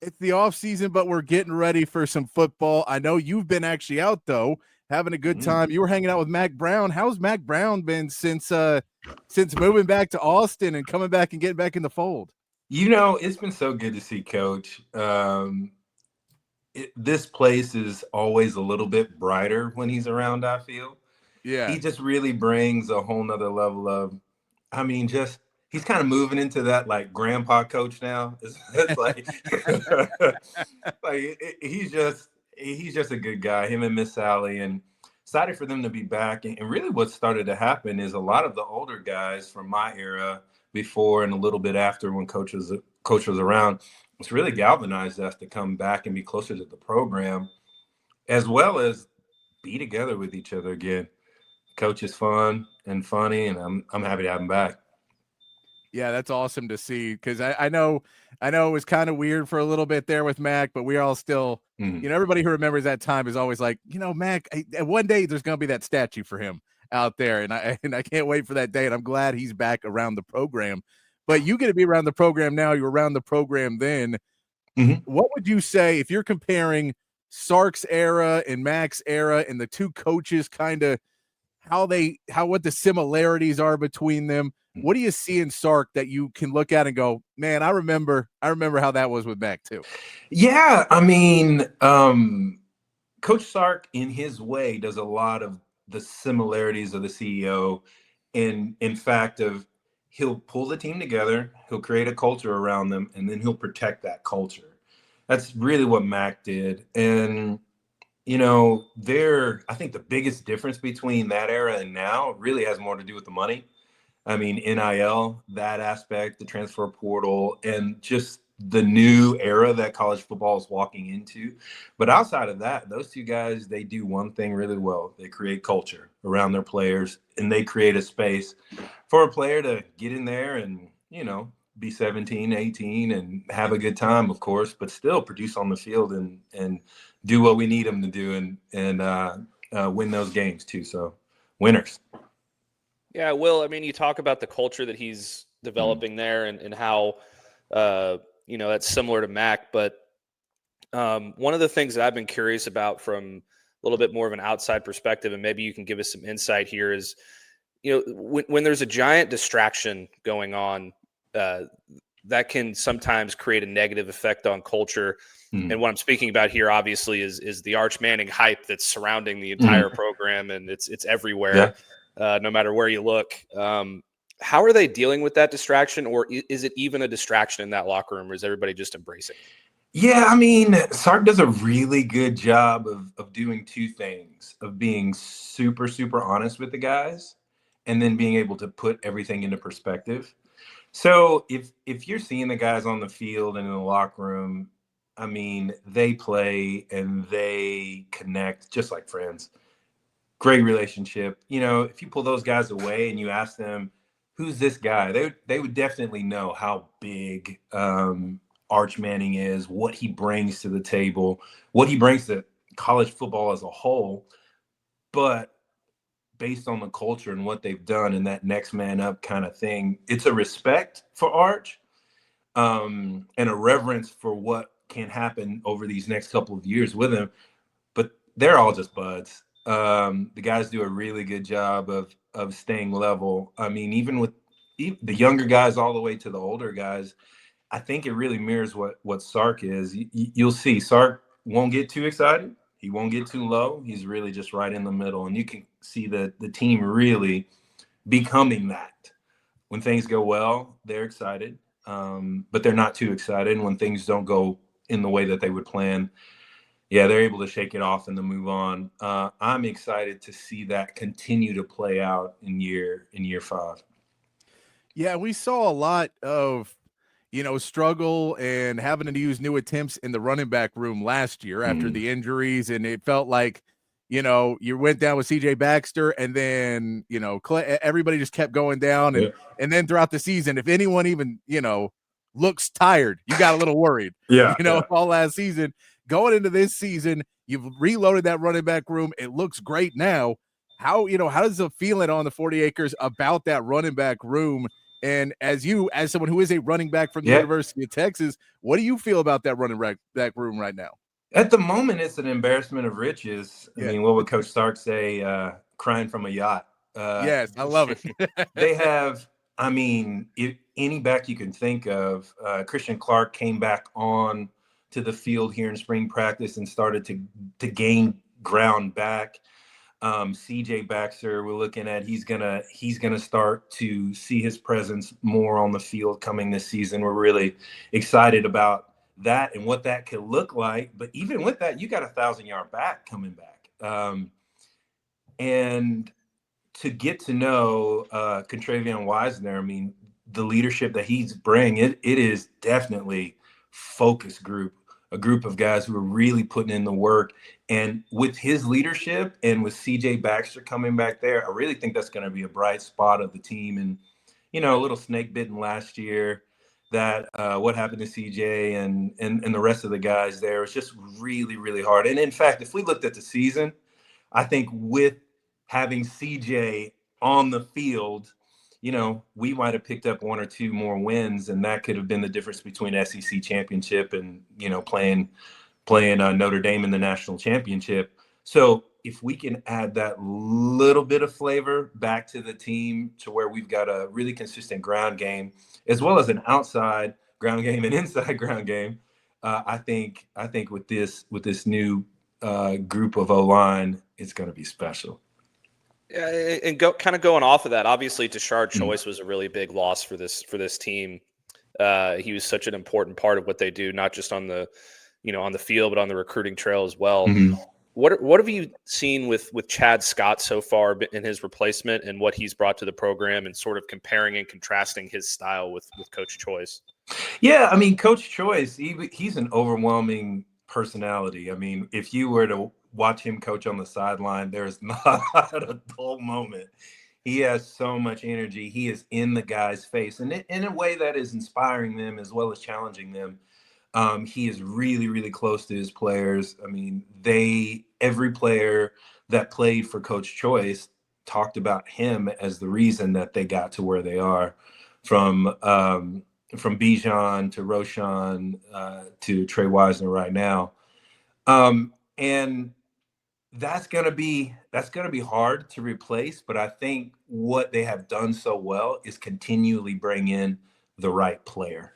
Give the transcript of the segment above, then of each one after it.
It's the off season, but we're getting ready for some football. I know you've been actually out though, having a good Mm. time. You were hanging out with Mack Brown. How's Mack Brown been since moving back to Austin and coming back and getting back in the fold? It's been so good to see Coach. This place is always a little bit brighter when he's around, I feel. Yeah. He just really brings a whole nother level of, just he's kind of moving into that like grandpa coach now. It's like, he's just a good guy. Him and Miss Sally, and excited for them to be back. And really, what started to happen is a lot of the older guys from my era, before and a little bit after when coach was around, it's really galvanized us to come back and be closer to the program, as well as be together with each other again. Coach is fun and funny, and I'm happy to have him back. Yeah, that's awesome to see because I know it was kind of weird for a little bit there with Mac, but we all still, Mhm. everybody who remembers that time is always like, Mac. One day there's gonna be that statue for him out there, and I can't wait for that day. And I'm glad he's back around the program. But you get to be around the program now. You were around the program then. Mhm. What would you say if you're comparing Sark's era and Mac's era and the two coaches kind of what the similarities are between them? What do you see in Sark that you can look at and go, man, I remember how that was with Mac too. Yeah, Coach Sark, in his way, does a lot of the similarities of the CEO, in fact, of he'll pull the team together, he'll create a culture around them, and then he'll protect that culture. That's really what Mac did. And I think the biggest difference between that era and now really has more to do with the money. NIL, that aspect, the transfer portal, and just the new era that college football is walking into. But outside of that, those two guys, they do one thing really well. They create culture around their players, and they create a space for a player to get in there and, be 17, 18 and have a good time, of course, but still produce on the field and do what we need them to do and win those games too. So winners. Yeah, Will, I mean, you talk about the culture that he's developing there and how, that's similar to Mac. But one of the things that I've been curious about from a little bit more of an outside perspective, and maybe you can give us some insight here, is, when there's a giant distraction going on, that can sometimes create a negative effect on culture. Mm. And what I'm speaking about here, obviously, is the Arch Manning hype that's surrounding the entire program, and it's everywhere, no matter where you look. How are they dealing with that distraction, or is it even a distraction in that locker room, or is everybody just embracing it? Yeah, Sark does a really good job of doing two things, of being super, super honest with the guys, and then being able to put everything into perspective. So if you're seeing the guys on the field and in the locker room, they play and they connect just like friends. Great relationship. If you pull those guys away and you ask them, who's this guy? They would definitely know how big Arch Manning is, what he brings to the table, what he brings to college football as a whole. But based on the culture and what they've done and that next man up kind of thing, it's a respect for Arch, and a reverence for what can happen over these next couple of years with him. But they're all just buds. The guys do a really good job of staying level. Even with the younger guys all the way to the older guys, I think it really mirrors what Sark is. You'll see Sark won't get too excited. He won't get too low. He's really just right in the middle. And you can see the team really becoming that. When things go well, they're excited, but they're not too excited. And when things don't go in the way that they would plan, yeah, they're able to shake it off and then move on. I'm excited to see that continue to play out in year 5. Yeah, we saw a lot of struggle and having to use new attempts in the running back room last year after the injuries, and it felt like you went down with CJ Baxter, and then everybody just kept going down, and then throughout the season, if anyone even looks tired, you got a little worried. All last season. Going into this season, you've reloaded that running back room. It looks great now. How does the feeling on the 40 acres about that running back room And as someone who is a running back from the Yeah. University of Texas, what do you feel about that running back room right now? At the moment, it's an embarrassment of riches. I Yeah. mean, what would Coach Stark say? Crying from a yacht. Yes, I love it. They have, I mean, if any back you can think of, Christian Clark came back on to the field here in spring practice and started to gain ground back. CJ Baxter, we're looking at he's gonna start to see his presence more on the field coming this season. We're really excited about that and what that could look like. But even with that, you got a 1,000-yard back coming back, and to get to know Contravion Wisner, I mean, the leadership that he's bringing, it is definitely focus group, a group of guys who are really putting in the work. And with his leadership and with CJ Baxter coming back there, I really think that's going to be a bright spot of the team. And, you know, a little snake bitten last year, that what happened to CJ and the rest of the guys there was just really, really hard. And in fact, if we looked at the season, I think with having CJ on the field, you know, we might have picked up 1 or 2 more wins, and that could have been the difference between SEC championship and, you know, playing Notre Dame in the national championship. So if we can add that little bit of flavor back to the team to where we've got a really consistent ground game, as well as an outside ground game and inside ground game, I think with this new group of O-line, it's going to be special. Yeah, and going off of that, obviously Tashard Choice was a really big loss for this team. He was such an important part of what they do, not just on the field, but on the recruiting trail as well. Mm-hmm. What have you seen with Chad Scott so far in his replacement and what he's brought to the program, and sort of comparing and contrasting his style with Coach Choice? Yeah, I mean, Coach Choice, he's an overwhelming personality. I mean, if you were to watch him coach on the sideline, there's not a dull moment. He has so much energy. He is in the guy's face, and in a way that is inspiring them as well as challenging them. He is really, really close to his players. I mean, every player that played for Coach Choice talked about him as the reason that they got to where they are, from Bijan to Roshan to Trey Wisner right now. And that's gonna be hard to replace, but I think what they have done so well is continually bring in the right player.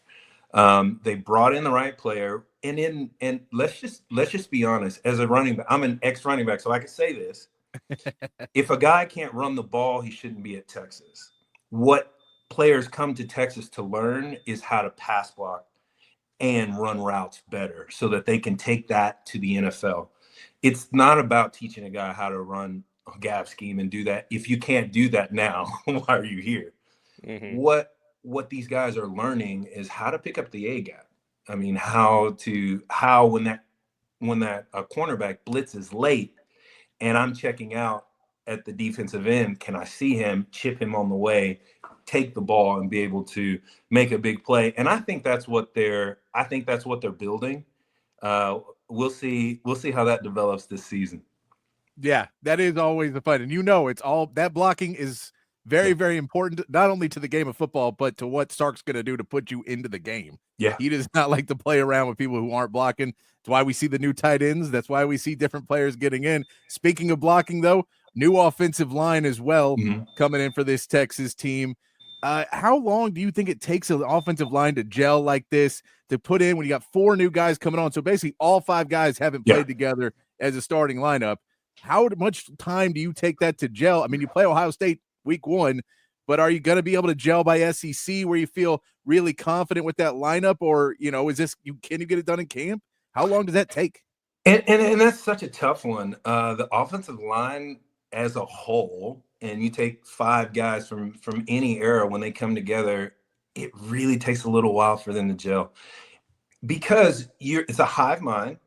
They brought in the right player, and let's just be honest. As a running back, I'm an ex-running back, so I can say this: if a guy can't run the ball, he shouldn't be at Texas. What players come to Texas to learn is how to pass block and run routes better, so that they can take that to the NFL. It's not about teaching a guy how to run a gap scheme and do that. If you can't do that now, why are you here? Mm-hmm. What these guys are learning is how to pick up the A gap. I mean, how when that cornerback blitzes late and I'm checking out at the defensive end, can I see him, chip him on the way, take the ball, and be able to make a big play? And I think that's what they're building. We'll see how that develops this season. Yeah, that is always the fun. And it's all that blocking is very, very important, not only to the game of football, but to what Stark's going to do to put you into the game. Yeah. He does not like to play around with people who aren't blocking. That's why we see the new tight ends. That's why we see different players getting in. Speaking of blocking, though, new offensive line as well coming in for this Texas team. How long do you think it takes an offensive line to gel like this, to put in when you got 4 new guys coming on? So basically all 5 guys haven't played together as a starting lineup. How much time do you take that to gel? I mean, you play Ohio State week 1, but are you going to be able to gel by SEC where you feel really confident with that lineup? Or, can you get it done in camp? How long does that take? And that's such a tough one. The offensive line as a whole, and you take 5 guys from any era, when they come together, it really takes a little while for them to gel, because it's a hive mind.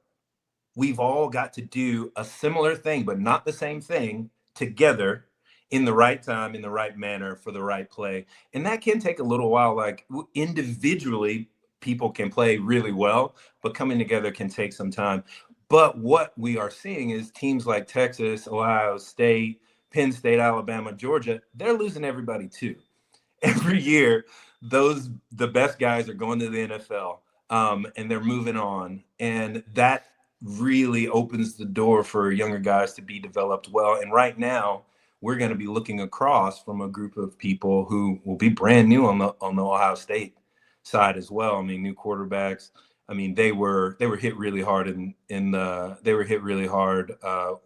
We've all got to do a similar thing, but not the same thing, together in the right time, in the right manner, for the right play. And that can take a little while. Like, individually, people can play really well, but coming together can take some time. But what we are seeing is teams like Texas, Ohio State, Penn State, Alabama, Georgia, they're losing everybody too. every year, the best guys are going to the NFL, and they're moving on, and that really opens the door for younger guys to be developed well. And right now, we're going to be looking across from a group of people who will be brand new on the Ohio State side as well. I mean, new quarterbacks. I mean, they were hit really hard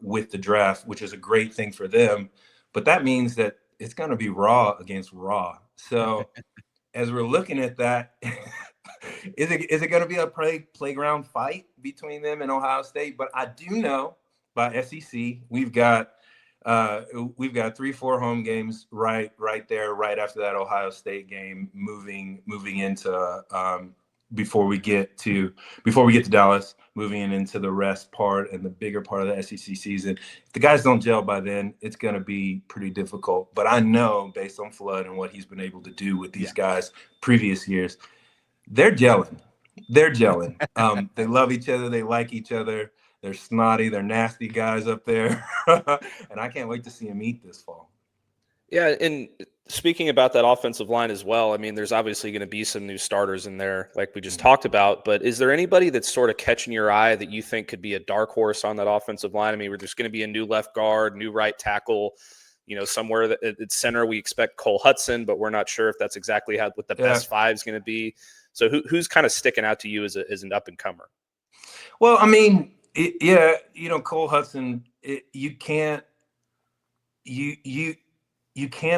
with the draft, which is a great thing for them. But that means that it's going to be raw against raw. So as we're looking at that, is it going to be a playground fight between them and Ohio State? But I do know by SEC we've got 3-4 home games right there right after that Ohio State game, moving into before we get to Dallas, moving into the rest part and the bigger part of the SEC season. If the guys don't gel by then, it's going to be pretty difficult. But I know, based on Flood and what he's been able to do with these guys previous years, they're gelling. They love each other. They like each other. They're snotty. They're nasty guys up there. And I can't wait to see them meet this fall. Yeah, and speaking about that offensive line as well, I mean, there's obviously going to be some new starters in there, like we just talked about. But is there anybody that's sort of catching your eye that you think could be a dark horse on that offensive line? I mean, there's going to be a new left guard, new right tackle, somewhere that at center we expect Cole Hudson, but we're not sure if that's exactly what the best five is going to be. So who's kind of sticking out to you as an up and comer? Well, I mean, Cole Hudson, you can't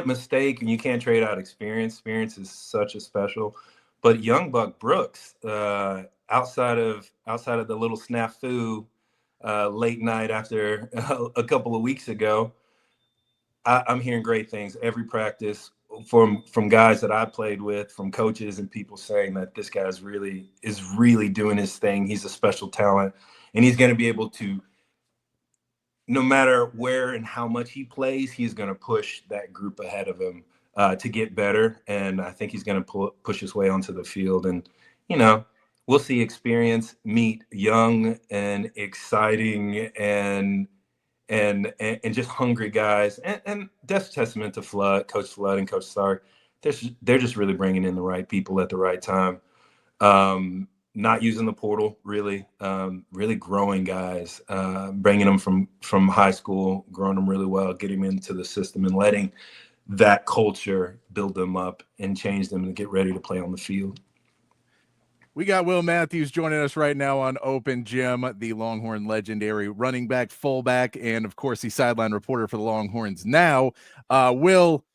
mistake and you can't trade out experience. Experience is such a special. But young Buck Brooks, outside of the little snafu late night after a couple of weeks ago, I'm hearing great things every practice from guys that I played with, from coaches and people saying that this guy is really doing his thing. He's a special talent, and he's going to be able to, no matter where and how much he plays, he's going to push that group ahead of him to get better. And I think he's going to push his way onto the field. And, we'll see experience meet young and exciting and just hungry guys. And that's a testament to Coach Flood and Coach Sark. They're just really bringing in the right people at the right time. Not using the portal, really growing guys, bringing them from high school, growing them really well, getting them into the system and letting that culture build them up and change them and get ready to play on the field. We got Will Matthews joining us right now on Open Gym, the Longhorn legendary running back, fullback, and of course the sideline reporter for the Longhorns now. Will,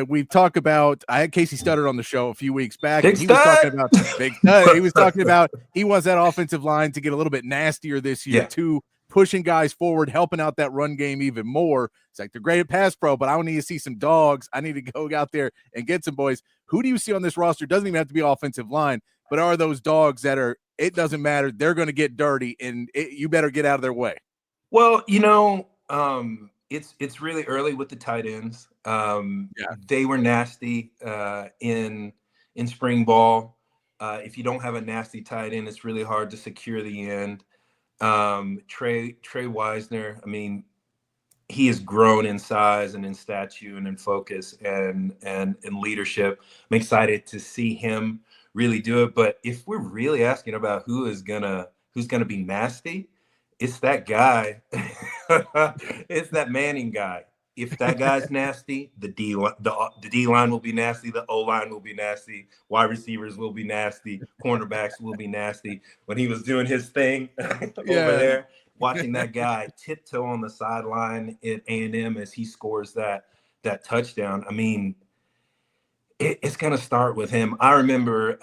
we've talked about, I had Casey Studdard on the show a few weeks back. Big and he stud. was talking about Big Stud. He was talking about he wants that offensive line to get a little bit nastier this year too, pushing guys forward, helping out that run game even more. It's like they're great at pass pro, but I need to see some dogs. I need to go out there and get some boys. Who do you see on this roster? Doesn't even have to be offensive line, but are those dogs that are, it doesn't matter, they're going to get dirty, and you better get out of their way? Well, it's really early with the tight ends. They were nasty in spring ball. If you don't have a nasty tight end, it's really hard to secure the end. Trey Wisner, I mean, he has grown in size and in stature and in focus and in leadership. I'm excited to see him really do it. But if we're really asking about who's gonna be nasty, it's that guy. It's that Manning guy. If that guy's nasty, the D line will be nasty. The O line will be nasty. Wide receivers will be nasty. Cornerbacks will be nasty. When he was doing his thing over there, watching that guy tiptoe on the sideline at A&M as he scores that touchdown. I mean, it's going to start with him. I remember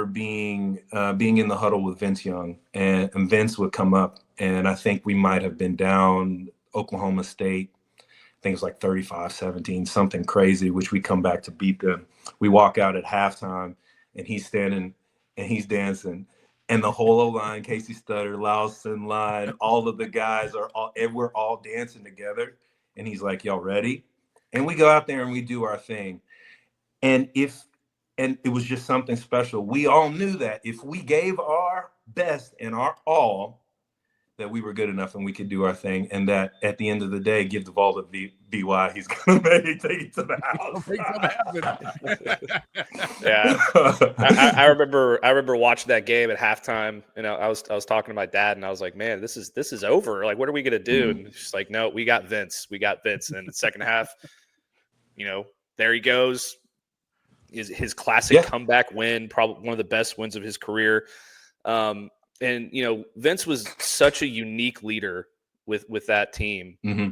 being in the huddle with Vince Young, and Vince would come up, and I think we might have been down Oklahoma State. I think it was like 35-17, something crazy, which we come back to beat them. We walk out at halftime, and he's standing and he's dancing. And the whole O-line, Casey Studdard, Lawson line, all of the guys we're all dancing together. And he's like, y'all ready? And we go out there and we do our thing. And it was just something special. We all knew that if we gave our best and our all, that we were good enough and we could do our thing, and that at the end of the day, give the ball to BY. He's gonna take it to the house. Make something happen. Yeah, I remember watching that game at halftime, and I was talking to my dad, and I was like, "Man, this is over. Like, what are we gonna do?" And she's like, "No, we got Vince. We got Vince." And in the second half, there he goes. His classic comeback win, probably one of the best wins of his career. And Vince was such a unique leader with that team. Mm-hmm.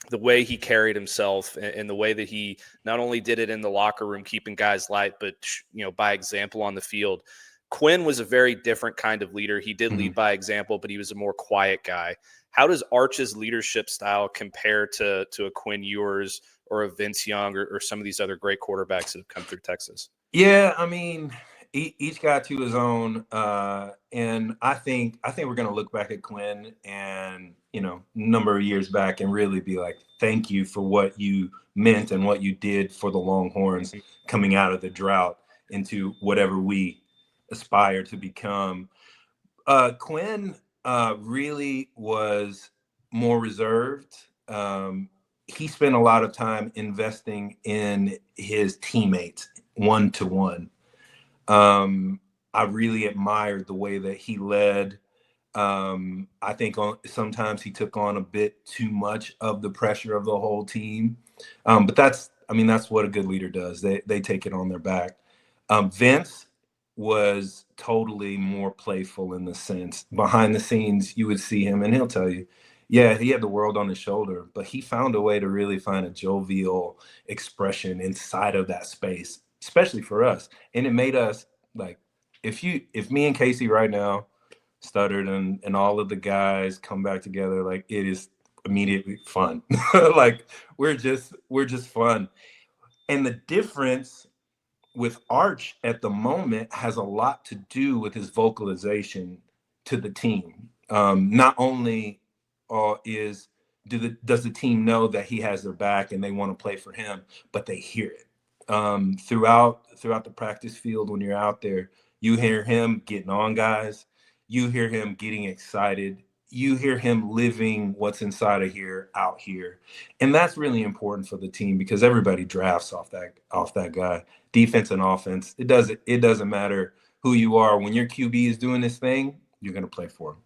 The way he carried himself and the way that he not only did it in the locker room, keeping guys light, but by example on the field. Quinn was a very different kind of leader. He did lead by example, but he was a more quiet guy. How does Arch's leadership style compare to a Quinn Ewers or a Vince Young or some of these other great quarterbacks that have come through Texas? Yeah, I mean, each guy to his own, and I think we're going to look back at Quinn and number of years back and really be like, thank you for what you meant and what you did for the Longhorns coming out of the drought into whatever we aspire to become. Quinn really was more reserved. He spent a lot of time investing in his teammates one-to-one. I really admired the way that he led. I think sometimes he took on a bit too much of the pressure of the whole team. But that's what a good leader does. They take it on their back. Vince was totally more playful in the sense. Behind the scenes, you would see him and he'll tell you, yeah, he had the world on his shoulder, but he found a way to really find a jovial expression inside of that space, especially for us. And it made us like, if me and Casey right now stuttered and all of the guys come back together, like it is immediately fun. Like we're just fun. And the difference with Arch at the moment has a lot to do with his vocalization to the team. Not only does the team know that he has their back and they want to play for him, but they hear it. Throughout the practice field, when you're out there, you hear him getting on guys. You hear him getting excited. You hear him living what's inside of here out here. And that's really important for the team because everybody drafts off that guy. Defense and offense. It doesn't matter who you are. When your QB is doing this thing, you're going to play for him.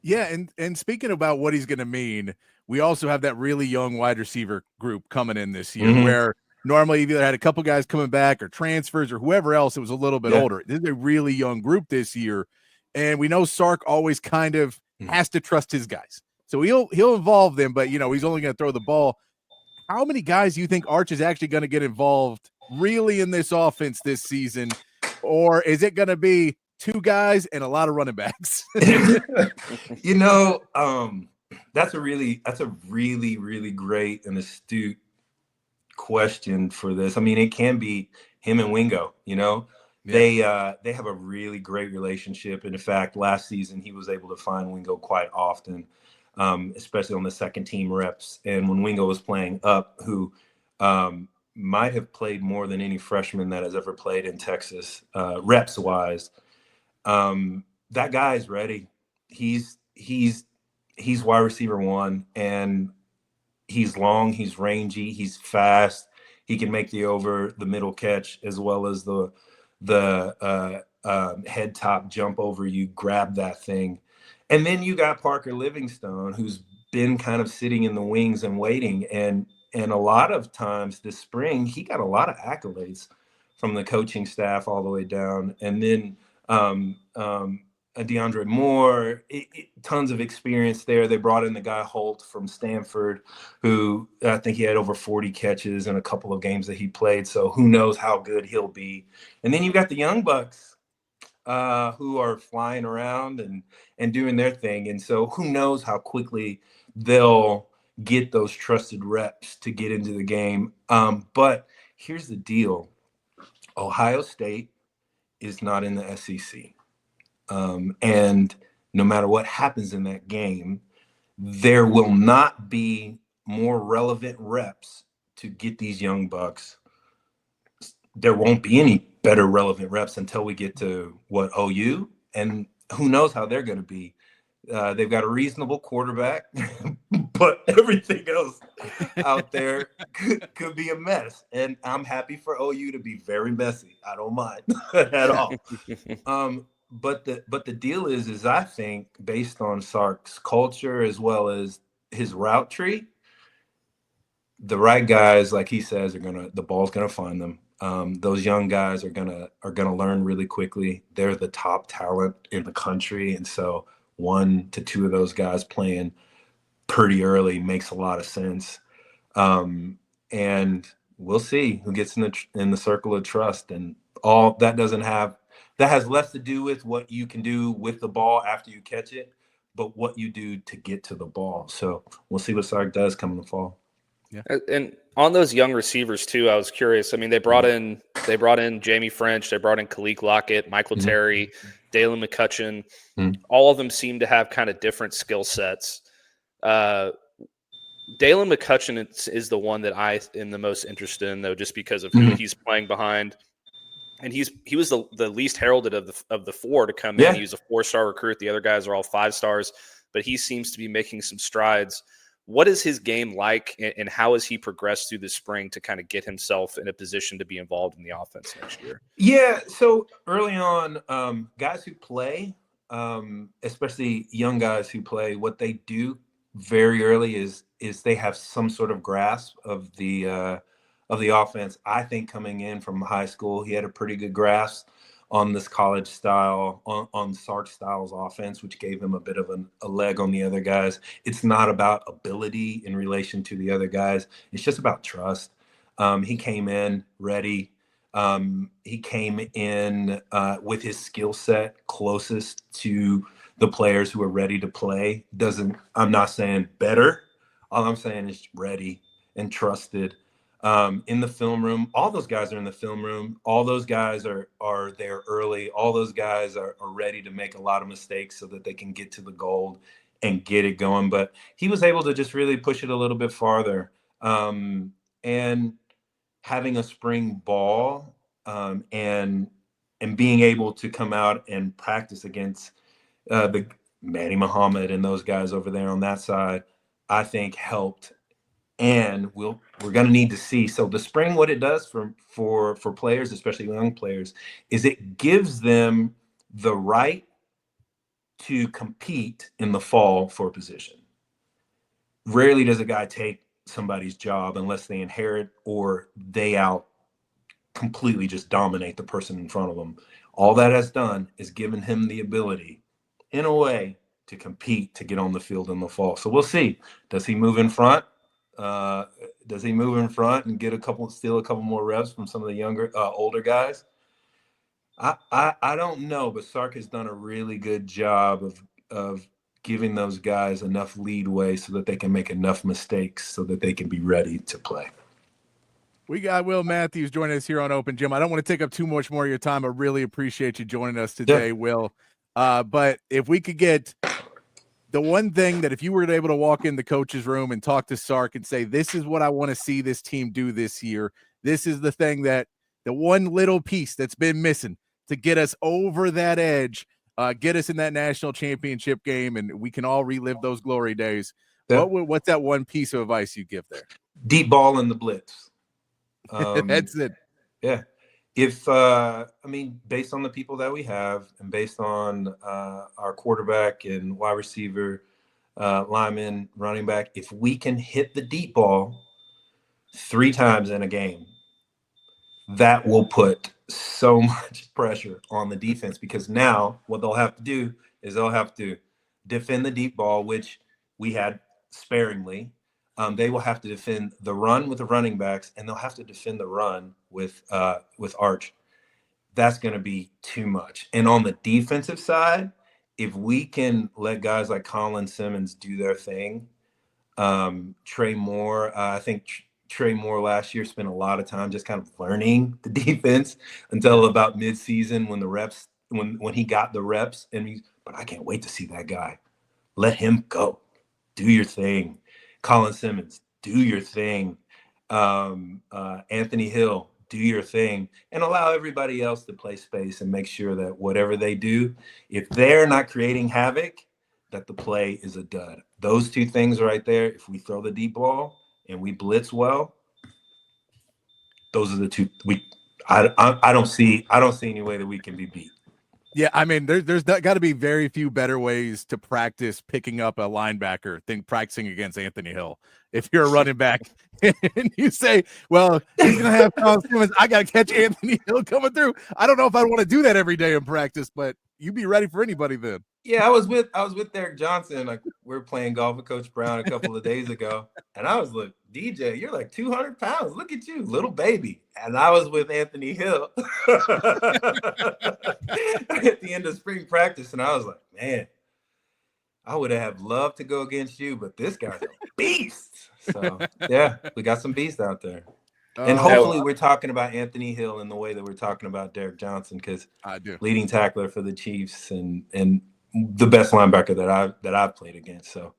Yeah, and speaking about what he's going to mean, we also have that really young wide receiver group coming in this year where normally you've either had a couple guys coming back or transfers or whoever else that was a little bit older. This is a really young group this year. And we know Sark always kind of has to trust his guys. So he'll involve them, but he's only going to throw the ball. How many guys do you think Arch is actually going to get involved really in this offense this season? Or is it going to be two guys and a lot of running backs? That's a really, really great and astute question for this. I mean, it can be him and Wingo, They have a really great relationship. And in fact, last season, he was able to find Wingo quite often, especially on the second team reps. And when Wingo was playing up, who might have played more than any freshman that has ever played in Texas, reps wise, that guy is ready. He's wide receiver one, and he's long, he's rangy, he's fast. He can make the over the middle catch as well as the head top jump over you, grab that thing. And then you got Parker Livingstone, who's been kind of sitting in the wings and waiting. And a lot of times this spring, he got a lot of accolades from the coaching staff all the way down. And then DeAndre Moore, tons of experience there. They brought in the guy Holt from Stanford, who I think he had over 40 catches in a couple of games that he played. So who knows how good he'll be. And then you got the young bucks who are flying around and doing their thing. And so who knows how quickly they'll get those trusted reps to get into the game. But here's the deal. Ohio State is not in the SEC. And no matter what happens in that game, there will not be more relevant reps to get these young bucks. There won't be any better relevant reps until we get to OU, and who knows how they're going to be. They've got a reasonable quarterback, but everything else out there could be a mess. And I'm happy for OU to be very messy. I don't mind at all. But the deal is I think based on Sark's culture as well as his route tree, the right guys, like he says, the ball's gonna find them. Those young guys are gonna learn really quickly. They're the top talent in the country, and so 1 to 2 of those guys playing pretty early makes a lot of sense. And we'll see who gets in the circle of trust, and all that has less to do with what you can do with the ball after you catch it, but what you do to get to the ball. So we'll see what Sark does come in the fall. Yeah. And on those young receivers too, I was curious. I mean, they brought in Jamie French, they brought in Khaleke Lockett, Michael Terry, Dalen McCutcheon. All of them seem to have kind of different skill sets. Dalen McCutcheon is the one that I am the most interested in, though, just because of who he's playing behind. And he was the least heralded of the 4 to come in. He was a 4-star recruit. The other guys are all 5 stars, but he seems to be making some strides. What is his game like, and how has he progressed through the spring to kind of get himself in a position to be involved in the offense next year? Yeah, so early on, guys who play, especially young guys who play, what they do very early is they have some sort of grasp of the offense. I think coming in from high school, he had a pretty good grasp on this college style, on Sark Styles offense, which gave him a bit of a leg on the other guys. It's not about ability in relation to the other guys. It's just about trust. He came in ready. He came in with his skill set closest to the players who are ready to play. I'm not saying better. All I'm saying is ready and trusted. In the film room, all those guys are in the film room. All those guys are there early. All those guys are ready to make a lot of mistakes so that they can get to the gold and get it going. But he was able to just really push it a little bit farther. And having a spring ball and being able to come out and practice against the Manny Muhammad and those guys over there on that side, I think helped. And we're going to need to see. So the spring, what it does for players, especially young players, is it gives them the right to compete in the fall for a position. Rarely does a guy take somebody's job unless they inherit or they out completely just dominate the person in front of them. All that has done is given him the ability, in a way, to compete, to get on the field in the fall. So we'll see. Does he move in front? Does he move in front and steal a couple more reps from some of the older guys? I don't know, but Sark has done a really good job of giving those guys enough leadway so that they can make enough mistakes so that they can be ready to play. We got Will Matthews joining us here on Open Gym. I don't want to take up too much more of your time. I really appreciate you joining us today, Will. But if we could get the one thing that if you were able to walk in the coach's room and talk to Sark and say, this is what I want to see this team do this year. This is the thing the one little piece that's been missing to get us over that edge, get us in that national championship game, and we can all relive those glory days. Yeah. What's that one piece of advice you give there? Deep ball in the blitz. That's it. Yeah. Based on the people that we have and based on our quarterback and wide receiver, lineman, running back, if we can hit the deep ball 3 times in a game, that will put so much pressure on the defense, because now what they'll have to do is they'll have to defend the deep ball, which we had sparingly. They will have to defend the run with the running backs, and they'll have to defend the run with Arch. That's going to be too much. And on the defensive side, if we can let guys like Colin Simmons do their thing, Trey Moore, I think Trey Moore last year spent a lot of time just kind of learning the defense until about midseason when he got the reps. But I can't wait to see that guy. Let him go. Do your thing. Colin Simmons, do your thing. Anthony Hill, do your thing, and allow everybody else to play space and make sure that whatever they do, if they're not creating havoc, that the play is a dud. Those two things right there, if we throw the deep ball and we blitz well, those are the two I don't see any way that we can be beat. Yeah, I mean, there's got to be very few better ways to practice picking up a linebacker than practicing against Anthony Hill. If you're a running back and you say, well, he's going to have Colin Simmons, I got to catch Anthony Hill coming through. I don't know if I want to do that every day in practice, but you be ready for anybody then. Yeah, I was with Derek Johnson. Like, we were playing golf with Coach Brown a couple of days ago, and I was like, DJ, you're like 200 pounds. Look at you, little baby. And I was with Anthony Hill at the end of spring practice, and I was like, man, I would have loved to go against you, but this guy's a beast. So yeah, we got some beasts out there. And hopefully we're talking about Anthony Hill in the way that we're talking about Derek Johnson, because leading tackler for the Chiefs and the best linebacker that I've played against. So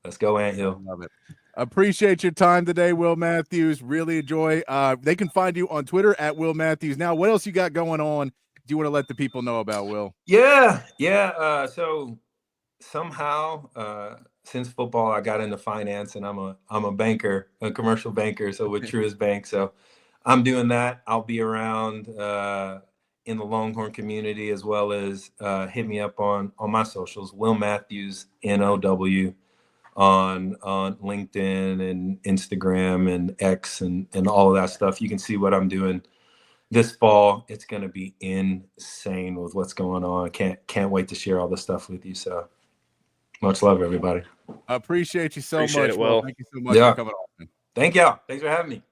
let's go, Ant Hill. Love it. Appreciate your time today, Will Matthews. Really enjoy. They can find you on Twitter at Will Matthews. Now, what else you got going on? Do you want to let the people know about, Will? Yeah. So somehow, since football, I got into finance, and I'm a banker, a commercial banker. So with Truist Bank, so I'm doing that. I'll be around in the Longhorn community, as well as hit me up on my socials, Will Matthews NOW on LinkedIn and Instagram and X and all of that stuff. You can see what I'm doing this fall. It's going to be insane with what's going on. Can't wait to share all the stuff with you. So much love, everybody. I appreciate you so much. It, Will. Thank you so much for coming on. Thank y'all. Thanks for having me.